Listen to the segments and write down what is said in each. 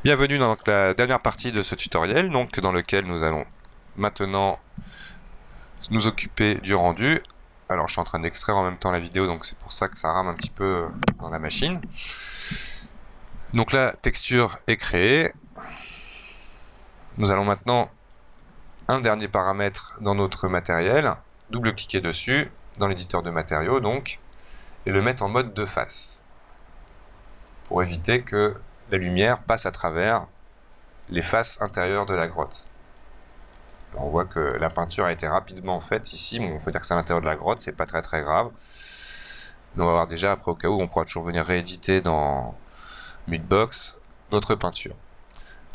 Bienvenue dans la dernière partie de ce tutoriel, donc dans lequel nous allons maintenant nous occuper du rendu. Alors je suis en train d'extraire en même temps la vidéo, donc c'est pour ça que ça rame un petit peu dans la machine. Donc la texture est créée. Nous allons maintenant un dernier paramètre dans notre matériel, double-cliquer dessus dans l'éditeur de matériaux donc, et le mettre en mode de face, pour éviter que la lumière passe à travers les faces intérieures de la grotte. Alors on voit que la peinture a été rapidement faite ici. Bon, il faut dire que c'est à l'intérieur de la grotte, c'est pas très grave. Mais on va voir déjà après, au cas où, on pourra toujours venir rééditer dans Mudbox notre peinture.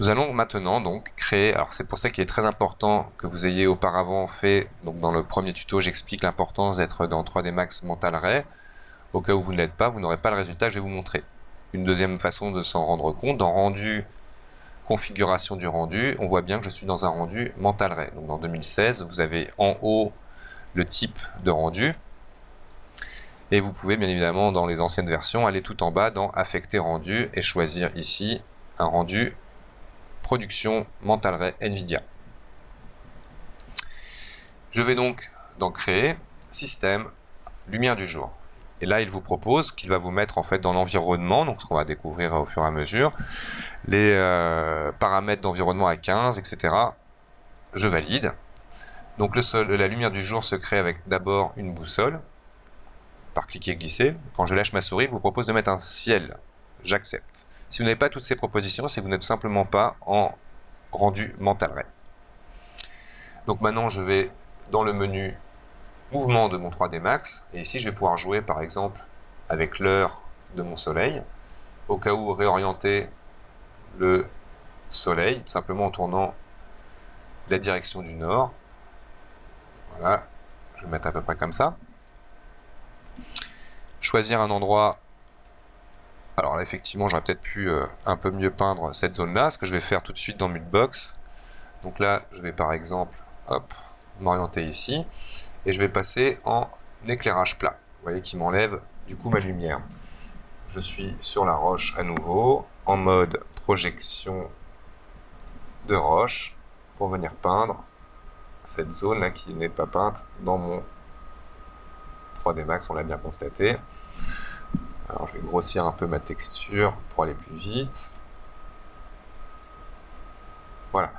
Nous allons maintenant donc créer, alors c'est pour ça qu'il est très important que vous ayez auparavant fait, donc dans le premier tuto j'explique l'importance d'être dans 3D Max Mental Ray. Au cas où vous ne l'êtes pas, vous n'aurez pas le résultat que je vais vous montrer. Une deuxième façon de s'en rendre compte, dans rendu, configuration du rendu, on voit bien que je suis dans un rendu Mental Ray. Donc dans 2016, vous avez en haut le type de rendu, et vous pouvez bien évidemment dans les anciennes versions aller tout en bas dans affecter rendu et choisir ici un rendu production Mental Ray NVIDIA. Je vais donc dans créer système lumière du jour. Et là, il vous propose qu'il va vous mettre en fait dans l'environnement, donc ce qu'on va découvrir au fur et à mesure, les paramètres d'environnement à 15, etc. Je valide. Donc la lumière du jour se crée avec d'abord une boussole, par cliquer et glisser. Quand je lâche ma souris, il vous propose de mettre un ciel. J'accepte. Si vous n'avez pas toutes ces propositions, c'est que vous n'êtes tout simplement pas en rendu Mental Ray. Donc maintenant, je vais dans le menu mouvement de mon 3D Max, et ici je vais pouvoir jouer par exemple avec l'heure de mon soleil, au cas où réorienter le soleil, tout simplement en tournant la direction du nord. Voilà, je vais mettre à peu près comme ça. Choisir un endroit. Alors là effectivement j'aurais peut-être pu un peu mieux peindre cette zone là, ce que je vais faire tout de suite dans Mudbox. Donc là je vais par exemple m'orienter ici, et je vais passer en éclairage plat. Vous voyez qui m'enlève du coup ma lumière. Je suis sur la roche à nouveau, en mode projection de roche, pour venir peindre cette zone là qui n'est pas peinte dans mon 3D Max, on l'a bien constaté. Alors je vais grossir un peu ma texture pour aller plus vite. Voilà.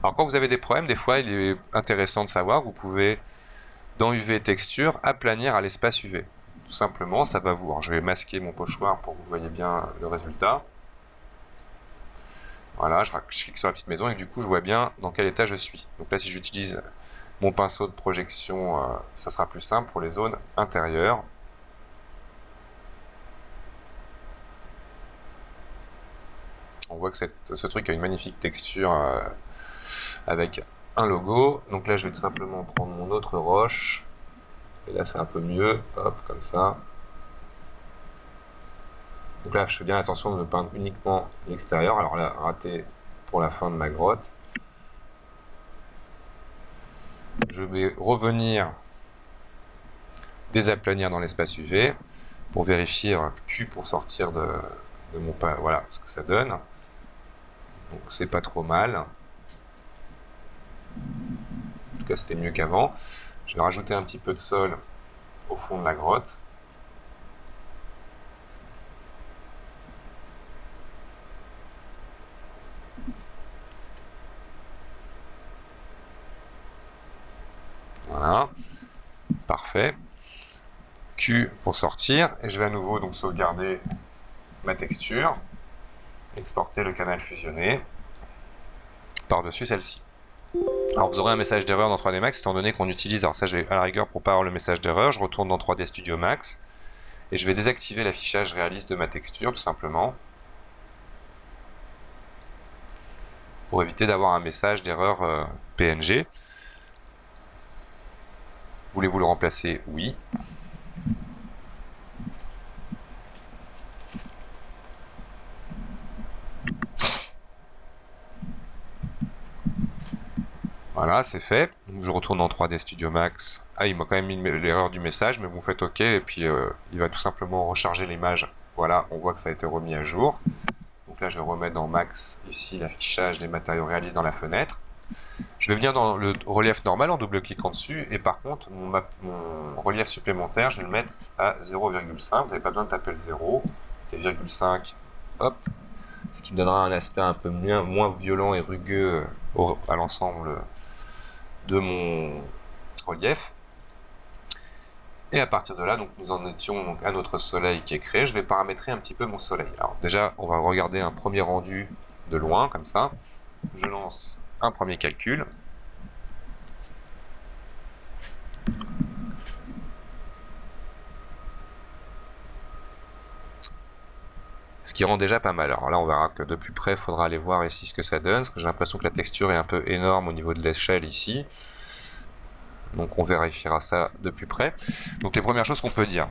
Alors quand vous avez des problèmes, des fois il est intéressant de savoir, vous pouvez dans UV texture aplanir à l'espace UV. Tout simplement, ça va vous. Alors, je vais masquer mon pochoir pour que vous voyez bien le résultat. Voilà, je clique sur la petite maison et du coup je vois bien dans quel état je suis. Donc là si j'utilise mon pinceau de projection, ça sera plus simple pour les zones intérieures. On voit que ce truc a une magnifique texture avec un logo. Donc là je vais tout simplement prendre mon autre roche. Et là c'est un peu mieux, hop, comme ça. Donc là je fais bien attention de ne peindre uniquement l'extérieur. Alors là, raté pour la fin de ma grotte. Je vais revenir désaplanir dans l'espace UV pour vérifier Q pour sortir de mon pas. Voilà ce que ça donne. Donc c'est pas trop mal. En tout cas c'était mieux qu'avant. Je vais rajouter un petit peu de sol au fond de la grotte. Voilà, parfait. Q pour sortir, et je vais à nouveau donc sauvegarder ma texture, exporter le canal fusionné par-dessus celle-ci. Alors vous aurez un message d'erreur dans 3D Max étant donné qu'on utilise, alors ça je vais à la rigueur pour pas avoir le message d'erreur, je retourne dans 3D Studio Max et je vais désactiver l'affichage réaliste de ma texture tout simplement pour éviter d'avoir un message d'erreur PNG. Voulez-vous le remplacer? Oui. Voilà, c'est fait. Donc, je retourne dans 3D Studio Max. Ah, il m'a quand même mis l'erreur du message, mais vous faites OK, et puis il va tout simplement recharger l'image. Voilà, on voit que ça a été remis à jour. Donc Donc là, je remets dans Max, ici, l'affichage des matériaux réalisés dans la fenêtre. Je vais venir dans le relief normal en double-cliquant dessus. Et par contre, mon relief supplémentaire, je vais le mettre à 0,5. Vous n'avez pas besoin de taper le 0. Mettez 0,5. Hop. Ce qui me donnera un aspect un peu moins violent et rugueux à l'ensemble de mon relief. Et à partir de là, donc, nous en étions donc, à notre soleil qui est créé. Je vais paramétrer un petit peu mon soleil. Alors déjà, on va regarder un premier rendu de loin, comme ça. Je lance un premier calcul. Ce qui rend déjà pas mal. Alors là, on verra que de plus près, il faudra aller voir ici ce que ça donne, parce que j'ai l'impression que la texture est un peu énorme au niveau de l'échelle ici. Donc on vérifiera ça de plus près. Donc les premières choses qu'on peut dire.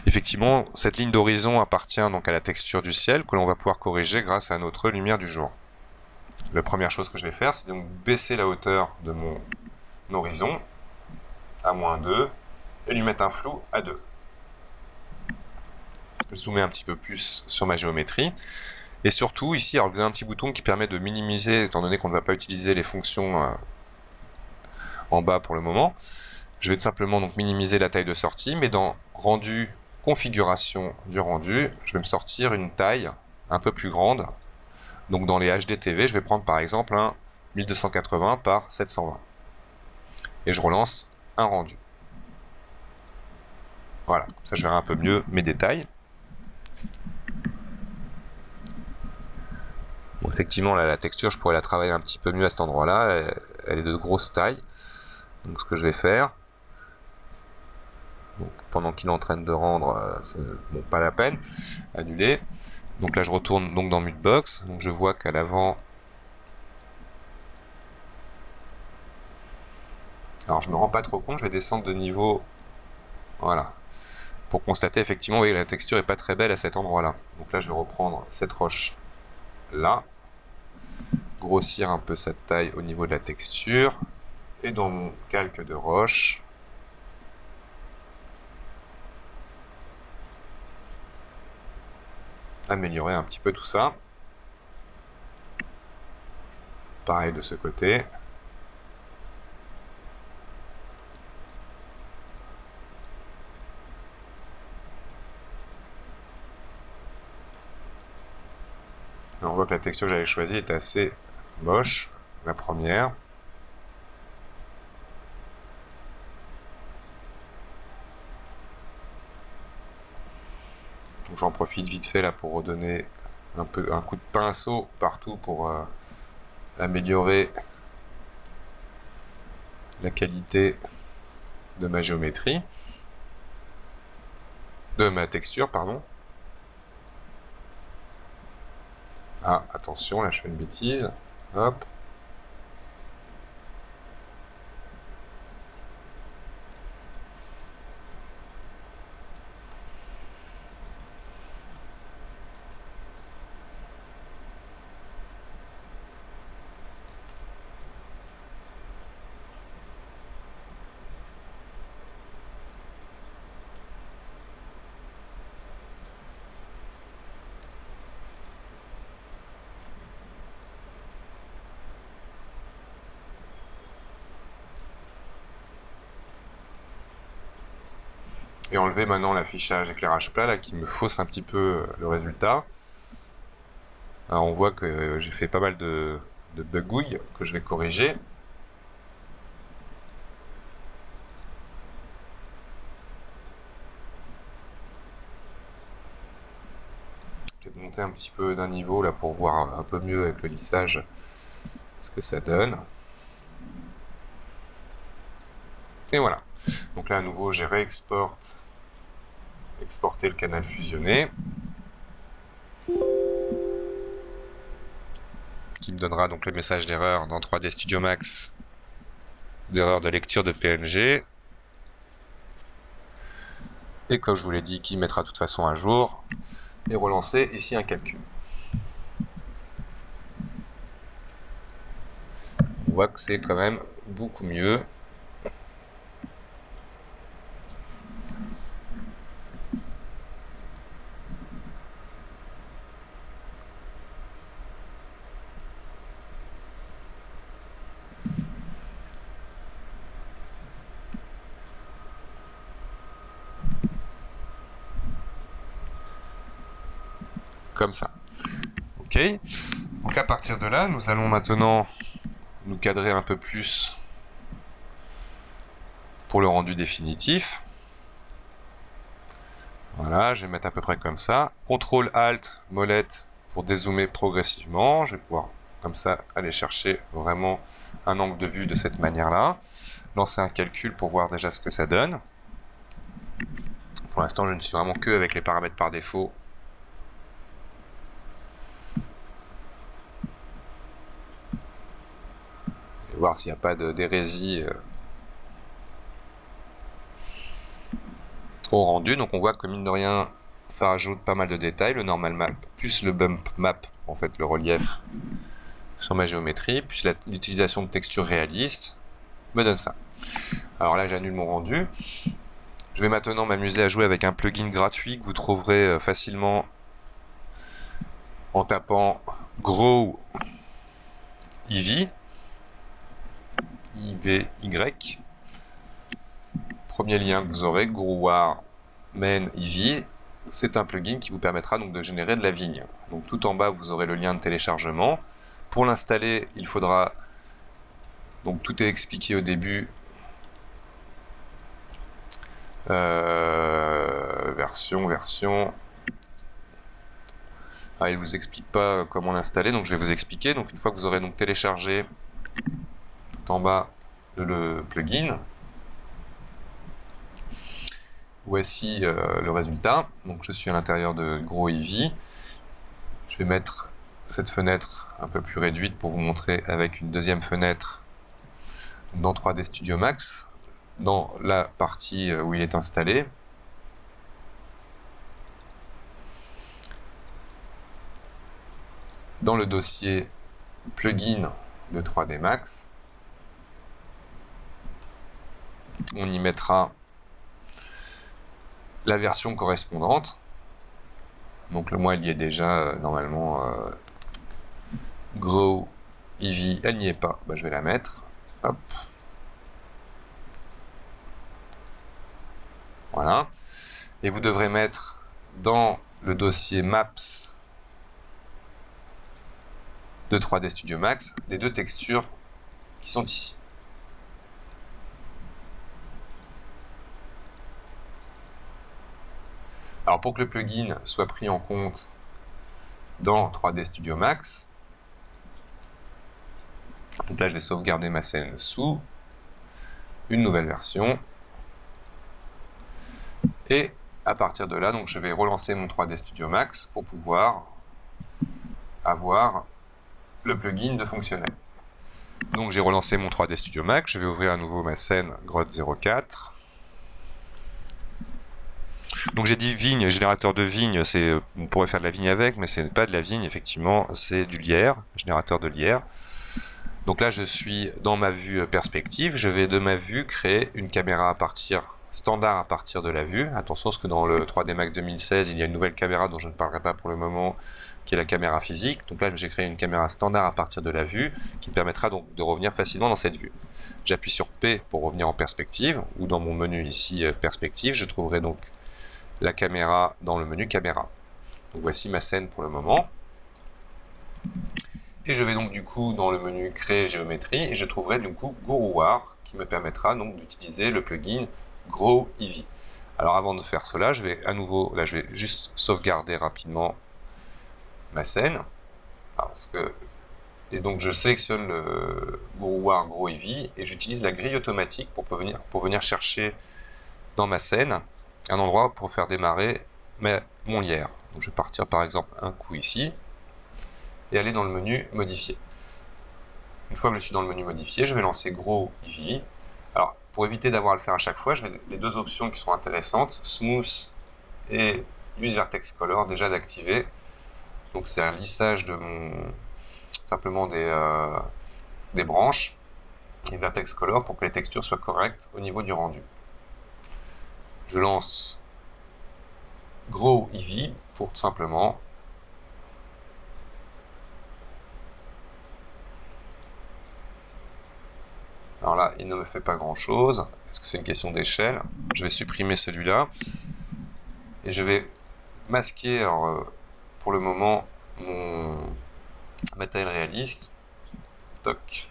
Effectivement, cette ligne d'horizon appartient donc à la texture du ciel que l'on va pouvoir corriger grâce à notre lumière du jour. La première chose que je vais faire, c'est donc baisser la hauteur de mon horizon à -2 et lui mettre un flou à 2. Je zoome un petit peu plus sur ma géométrie. Et surtout, ici, alors vous avez un petit bouton qui permet de minimiser, étant donné qu'on ne va pas utiliser les fonctions en bas pour le moment. Je vais tout simplement donc minimiser la taille de sortie, mais dans rendu, configuration du rendu, je vais me sortir une taille un peu plus grande. Donc dans les HDTV, je vais prendre par exemple un 1280 par 720. Et je relance un rendu. Voilà, comme ça je verrai un peu mieux mes détails. Bon, effectivement, là, la texture, je pourrais la travailler un petit peu mieux à cet endroit-là. Elle est de grosse taille. Donc ce que je vais faire, donc, pendant qu'il est en train de rendre, bon, pas la peine, annuler. Donc là je retourne donc dans Mutebox, donc je vois qu'à l'avant, alors je me rends pas trop compte, je vais descendre de niveau, voilà, pour constater effectivement, vous voyez, la texture est pas très belle à cet endroit-là. Donc là je vais reprendre cette roche là, grossir un peu cette taille au niveau de la texture, et dans mon calque de roche, améliorer un petit peu tout ça. Pareil de ce côté. Alors on voit que la texture que j'avais choisie est assez moche, la première. Donc j'en profite vite fait là pour redonner un coup de pinceau partout pour améliorer la qualité de ma géométrie, de ma texture, pardon. Ah, attention, là je fais une bêtise. Hop. Et enlever maintenant l'affichage éclairage plat là qui me fausse un petit peu le résultat. Alors on voit que j'ai fait pas mal de bugouilles que je vais corriger. Peut-être monter un petit peu d'un niveau là pour voir un peu mieux avec le lissage ce que ça donne. Et voilà. Donc là à nouveau j'ai exporté le canal fusionné. Qui me donnera donc le message d'erreur dans 3D Studio Max, d'erreur de lecture de PNG. Et comme je vous l'ai dit, qui mettra de toute façon à jour. Et relancer ici un calcul. On voit que c'est quand même beaucoup mieux. comme ça. Ok. Donc à partir de là, nous allons maintenant nous cadrer un peu plus pour le rendu définitif. Voilà, je vais mettre à peu près comme ça. CTRL ALT molette pour dézoomer progressivement. Je vais pouvoir comme ça aller chercher vraiment un angle de vue de cette manière-là. Lancer un calcul pour voir déjà ce que ça donne. Pour l'instant, je ne suis vraiment que avec les paramètres par défaut. Et voir s'il n'y a pas d'hérésie au rendu. Donc on voit que mine de rien, ça rajoute pas mal de détails. Le normal map plus le bump map, en fait le relief sur ma géométrie, plus l'utilisation de textures réalistes me donne ça. Alors là, j'annule mon rendu. Je vais maintenant m'amuser à jouer avec un plugin gratuit que vous trouverez facilement en tapant Grow Eevee, I-V-Y. Premier lien que vous aurez, Growar Main Eevee. C'est un plugin qui vous permettra donc de générer de la vigne. Donc tout en bas, vous aurez le lien de téléchargement. Pour l'installer, il faudra... Donc tout est expliqué au début. Version. Ah, il ne vous explique pas comment l'installer, donc je vais vous expliquer. Donc une fois que vous aurez donc téléchargé tout en bas le plugin, voici le résultat. Donc je suis à l'intérieur de Grow Eevee. Je vais mettre cette fenêtre un peu plus réduite pour vous montrer avec une deuxième fenêtre dans 3D Studio Max, dans la partie où il est installé. Dans le dossier plugin de 3D Max, on y mettra la version correspondante. Donc le moi il y est déjà normalement. Grow Eevee, elle n'y est pas, bah, je vais la mettre. Hop. Voilà. Et vous devrez mettre dans le dossier Maps de 3D Studio Max les deux textures qui sont ici. Alors pour que le plugin soit pris en compte dans 3D Studio Max, donc là je vais sauvegarder ma scène sous une nouvelle version. Et à partir de là, donc je vais relancer mon 3D Studio Max pour pouvoir avoir le plugin de fonctionnel. Donc j'ai relancé mon 3D Studio Max, je vais ouvrir à nouveau ma scène grotte 04. Donc j'ai dit vigne, générateur de vigne, on pourrait faire de la vigne avec, mais ce n'est pas de la vigne, effectivement, c'est du lierre, générateur de lierre. Donc là je suis dans ma vue perspective, je vais de ma vue créer une caméra standard à partir de la vue. Attention parce que dans le 3D Max 2016, il y a une nouvelle caméra dont je ne parlerai pas pour le moment, qui est la caméra physique. Donc là j'ai créé une caméra standard à partir de la vue, qui me permettra donc de revenir facilement dans cette vue. J'appuie sur P pour revenir en perspective, ou dans mon menu ici perspective, je trouverai donc la caméra dans le menu caméra. Donc voici ma scène pour le moment. Et je vais donc du coup dans le menu créer géométrie et je trouverai du coup Growar qui me permettra donc d'utiliser le plugin Grow Eevee. Alors avant de faire cela, je vais à nouveau, là je vais juste sauvegarder rapidement ma scène. Et donc je sélectionne le Growar Grow Eevee et j'utilise la grille automatique pour venir chercher dans ma scène un endroit pour faire démarrer mon lierre. Donc je vais partir par exemple un coup ici et aller dans le menu modifier. Une fois que je suis dans le menu modifier, je vais lancer Grow Eevee. Alors pour éviter d'avoir à le faire à chaque fois, les deux options qui sont intéressantes, Smooth et Use Vertex Color, déjà d'activer. Donc c'est un lissage de simplement des branches et Vertex Color pour que les textures soient correctes au niveau du rendu. Je lance Grow Eevee pour tout simplement alors là, il ne me fait pas grand chose. Est-ce que c'est une question d'échelle? Je vais supprimer celui-là. Et je vais masquer, pour le moment mon matériel réaliste. Toc.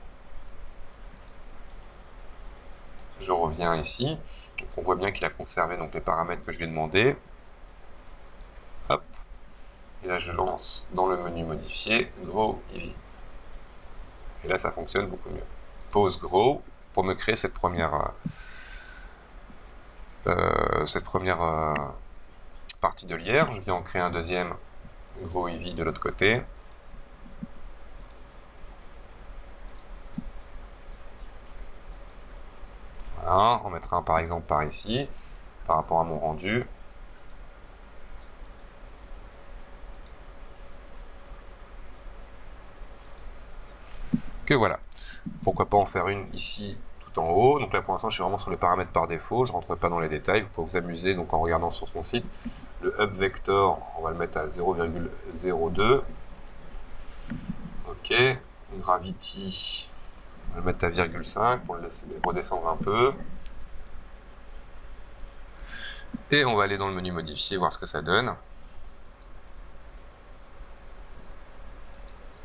Je reviens ici. Donc on voit bien qu'il a conservé donc les paramètres que je lui ai demandé. Hop. Et là je lance dans le menu modifié Grow Eevee. Et là ça fonctionne beaucoup mieux. Pause Grow pour me créer cette première partie de lierre. Je viens en créer un deuxième Grow Eevee de l'autre côté. Voilà, on mettra un par exemple par ici, par rapport à mon rendu. Que voilà. Pourquoi pas en faire une ici tout en haut. Donc là pour l'instant je suis vraiment sur les paramètres par défaut, je rentre pas dans les détails, vous pouvez vous amuser donc en regardant sur son site. Le Hub Vector, on va le mettre à 0,02. Ok, Gravity, on va le mettre à 0,5 pour le laisser redescendre un peu. Et on va aller dans le menu modifier, voir ce que ça donne.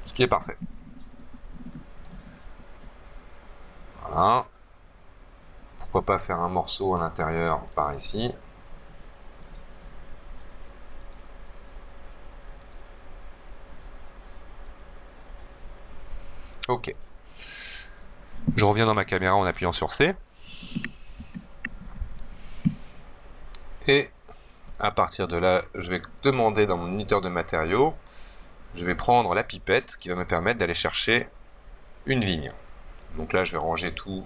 Ce qui est parfait. Voilà. Pourquoi pas faire un morceau à l'intérieur par ici. Ok. Je reviens dans ma caméra en appuyant sur C. Et à partir de là, je vais demander dans mon moniteur de matériaux, je vais prendre la pipette qui va me permettre d'aller chercher une vigne. Donc là, je vais ranger tout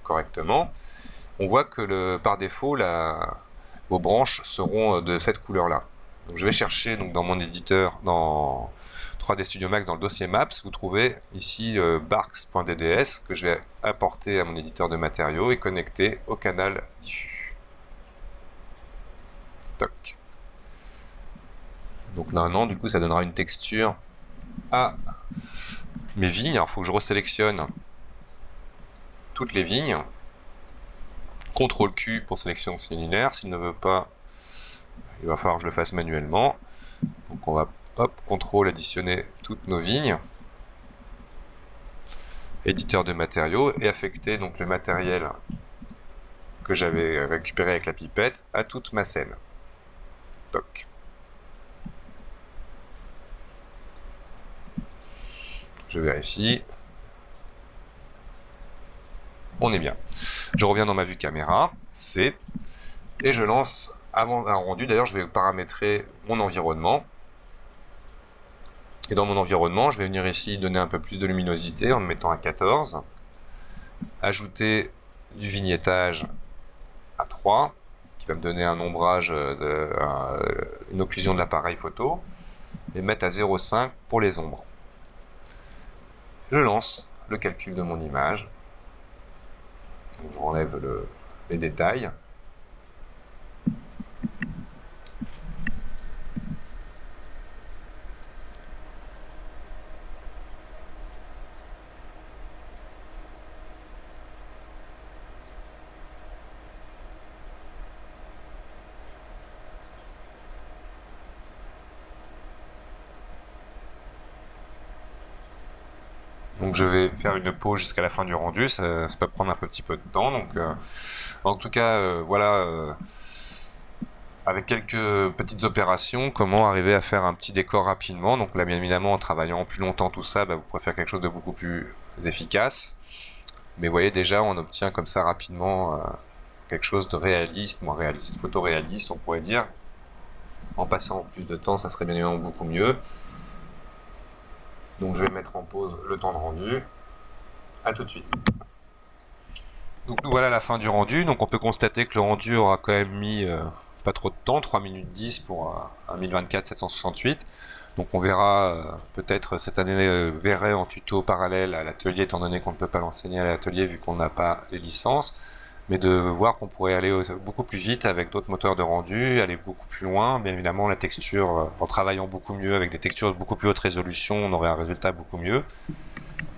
correctement. On voit que par défaut, vos branches seront de cette couleur-là. Donc je vais chercher donc, dans mon éditeur, dans 3D Studio Max, dans le dossier Maps, vous trouvez ici barks.dds que je vais apporter à mon éditeur de matériaux et connecter au canal diffus. Toc. Donc maintenant, du coup, ça donnera une texture à mes vignes. Alors, il faut que je resélectionne toutes les vignes. CTRL Q pour sélection cellulaire. S'il ne veut pas, il va falloir que je le fasse manuellement. Donc on va CTRL additionner toutes nos vignes. Éditeur de matériaux et affecter donc le matériel que j'avais récupéré avec la pipette à toute ma scène. Toc. Je vérifie. On est bien. Je reviens dans ma vue caméra, C, et je lance avant un rendu. D'ailleurs, je vais paramétrer mon environnement. Et dans mon environnement, je vais venir ici donner un peu plus de luminosité en me mettant à 14. Ajouter du vignettage à 3, qui va me donner un ombrage, une occlusion de l'appareil photo. Et mettre à 0,5 pour les ombres. Je lance le calcul de mon image. Donc, je enlève les détails. Donc je vais faire une pause jusqu'à la fin du rendu, ça peut prendre un petit peu de temps. Donc, en tout cas, voilà, avec quelques petites opérations, comment arriver à faire un petit décor rapidement. Donc là, bien évidemment, en travaillant plus longtemps tout ça, vous pourrez faire quelque chose de beaucoup plus efficace. Mais vous voyez déjà, on obtient comme ça rapidement quelque chose de réaliste, moins réaliste, photoréaliste, on pourrait dire. En passant plus de temps, ça serait bien évidemment beaucoup mieux. Donc je vais mettre en pause le temps de rendu. A tout de suite. Donc nous voilà à la fin du rendu. Donc on peut constater que le rendu aura quand même mis pas trop de temps, 3 minutes 10 pour un 1024-768. Donc on verra, peut-être cette année verrait en tuto parallèle à l'atelier, étant donné qu'on ne peut pas l'enseigner à l'atelier vu qu'on n'a pas les licences. Mais de voir qu'on pourrait aller beaucoup plus vite avec d'autres moteurs de rendu, aller beaucoup plus loin. Bien évidemment, la texture, en travaillant beaucoup mieux avec des textures de beaucoup plus haute résolution, on aurait un résultat beaucoup mieux.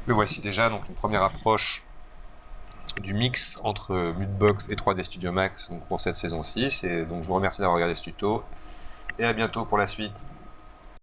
Mais voici déjà donc une première approche du mix entre Mudbox et 3D Studio Max donc pour cette saison 6. Et donc je vous remercie d'avoir regardé ce tuto et à bientôt pour la suite.